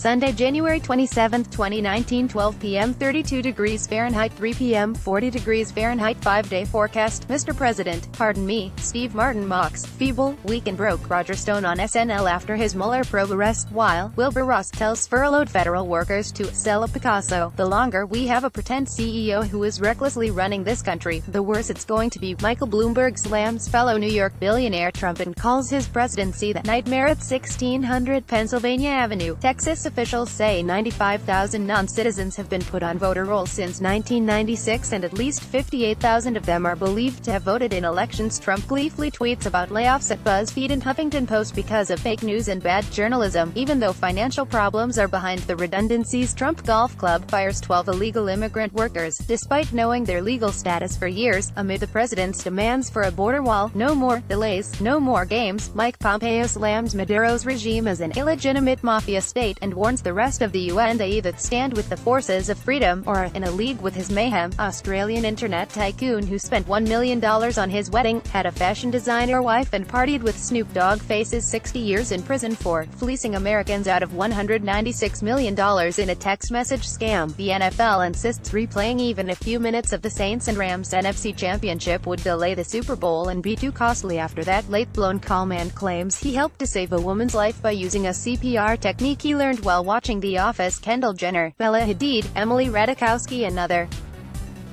Sunday, January 27, 2019, 12 p.m. 32 degrees Fahrenheit, 3 p.m. 40 degrees Fahrenheit. 5-day forecast. Mr. President, pardon me, Steve Martin mocks feeble, weak and broke Roger Stone on SNL after his Mueller probe arrest, while Wilbur Ross tells furloughed federal workers to sell a Picasso. The longer we have a pretend CEO who is recklessly running this country, the worse it's going to be. Michael Bloomberg slams fellow New York billionaire Trump and calls his presidency the nightmare at 1600 Pennsylvania Avenue. Texas officials say 95,000 non-citizens have been put on voter rolls since 1996 and at least 58,000 of them are believed to have voted in elections. Trump gleefully tweets about layoffs at BuzzFeed and Huffington Post because of fake news and bad journalism. Even though financial problems are behind the redundancies, Trump Golf Club fires 12 illegal immigrant workers, despite knowing their legal status for years, amid the president's demands for a border wall. No more delays, no more games. Mike Pompeo slams Maduro's regime as an illegitimate mafia state and warns the rest of the UN they either stand with the forces of freedom or are in a league with his mayhem. Australian internet tycoon who spent $1 million on his wedding, had a fashion designer wife and partied with Snoop Dogg faces 60 years in prison for fleecing Americans out of $196 million in a text message scam. The NFL insists replaying even a few minutes of the Saints and Rams NFC Championship would delay the Super Bowl and be too costly. After that late-blown call, man claims he helped to save a woman's life by using a CPR technique he learned while watching The Office. Kendall Jenner, Bella Hadid, Emily Ratajkowski and other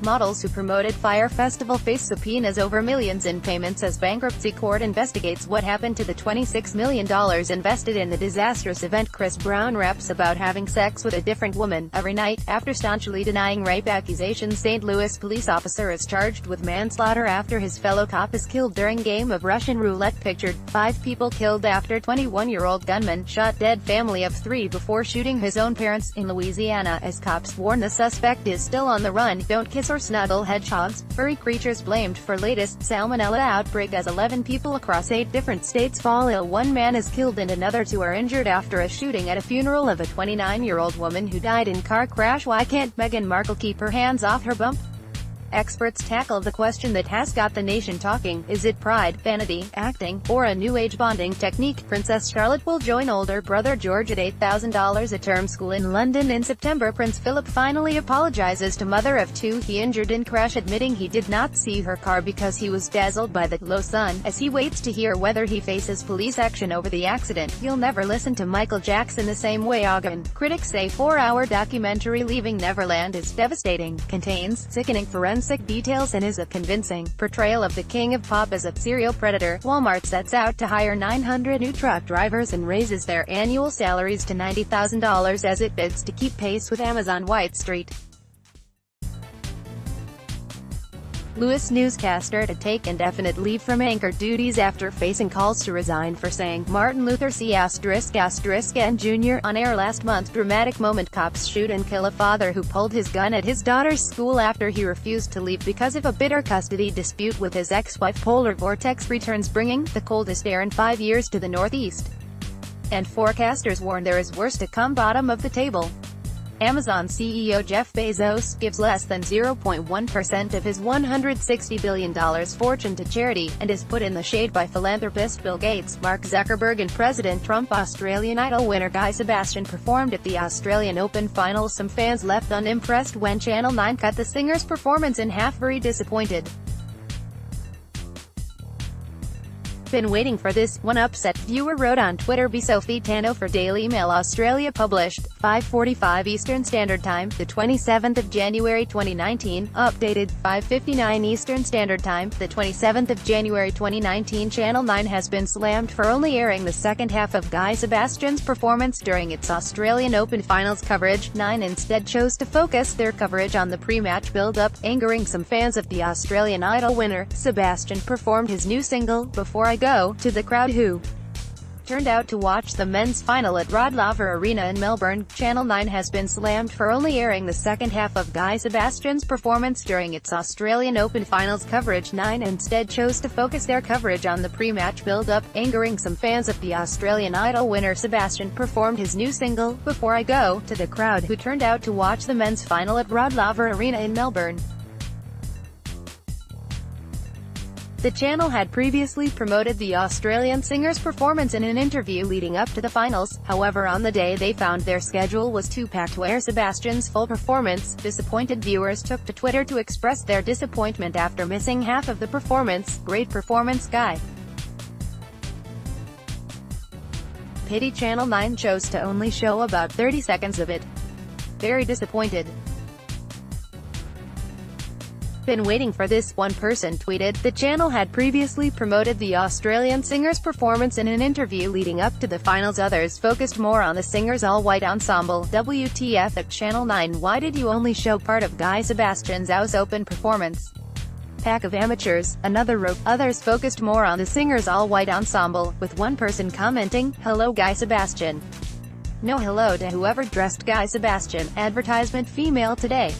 models who promoted Fyre Festival face subpoenas over millions in payments as bankruptcy court investigates what happened to the $26 million invested in the disastrous event. Chris Brown raps about having sex with a different woman every night. After staunchly denying rape accusations, St. Louis police officer is charged with manslaughter after his fellow cop is killed during game of Russian roulette. Pictured, 5 people killed after 21-year-old gunman shot dead family of 3 before shooting his own parents. In Louisiana, as cops warn the suspect is still on the run, don't kiss or snuggle hedgehogs, furry creatures blamed for latest salmonella outbreak as 11 people across 8 different states fall ill. 1 man is killed and another 2 are injured after a shooting at a funeral of a 29-year-old woman who died in car crash. Why can't Meghan Markle keep her hands off her bump? Experts tackle the question that has got the nation talking. Is it pride, vanity, acting, or a new age bonding technique? Princess Charlotte will join older brother George at $8,000 a term school in London in September. Prince Philip finally apologizes to mother of 2 he injured in crash, admitting he did not see her car because he was dazzled by the low sun, as he waits to hear whether he faces police action over the accident. You'll never listen to Michael Jackson the same way again. Critics say 4-hour documentary Leaving Neverland is devastating, contains sickening forensic details and is a convincing portrayal of the king of pop as a serial predator. Walmart sets out to hire 900 new truck drivers and raises their annual salaries to $90,000 as it bids to keep pace with Amazon White Street. Lewis newscaster to take indefinite leave from anchor duties after facing calls to resign for saying Martin Luther C*** and Jr. on air last month. Dramatic moment. Cops shoot and kill a father who pulled his gun at his daughter's school after he refused to leave because of a bitter custody dispute with his ex-wife. Polar vortex returns, bringing the coldest air in 5 years to the northeast, and forecasters warn there is worse to come. Bottom of the table. Amazon CEO Jeff Bezos gives less than 0.1% of his $160 billion fortune to charity, and is put in the shade by philanthropist Bill Gates, Mark Zuckerberg and President Trump. Australian Idol winner Guy Sebastian performed at the Australian Open finals. Some fans left unimpressed when Channel 9 cut the singer's performance in half. Very disappointed. Been waiting for this, one upset viewer wrote on Twitter. Be Sophie Tano for Daily Mail Australia, published 5:45 Eastern Standard Time, the 27th of January 2019, updated 5:59 Eastern Standard Time, the 27th of January 2019. Channel 9 has been slammed for only airing the second half of Guy Sebastian's performance during its Australian Open finals coverage. 9 instead chose to focus their coverage on the pre-match build-up, angering some fans of the Australian Idol winner. Sebastian performed his new single, Before I Go, to the crowd who turned out to watch the men's final at Rod Laver Arena in Melbourne. Channel 9 has been slammed for only airing the second half of Guy Sebastian's performance during its Australian Open finals coverage. 9 instead chose to focus their coverage on the pre-match build-up, angering some fans of the Australian Idol winner. Sebastian performed his new single, Before I Go, to the crowd who turned out to watch the men's final at Rod Laver Arena in Melbourne. The channel had previously promoted the Australian singer's performance in an interview leading up to the finals. However, on the day they found their schedule was too packed to air Sebastian's full performance, disappointed viewers took to Twitter to express their disappointment after missing half of the performance. Great performance, Guy. Pity Channel 9 chose to only show about 30 seconds of it. Very disappointed. Been waiting for this, one person tweeted. The channel had previously promoted the Australian singer's performance in an interview leading up to the finals. Others focused more on the singer's all-white ensemble. WTF at Channel 9, why did you only show part of Guy Sebastian's Aus Open performance? Pack of amateurs, another wrote. Others focused more on the singer's all-white ensemble, with one person commenting, "Hello Guy Sebastian." No hello to whoever dressed Guy Sebastian. Advertisement female today.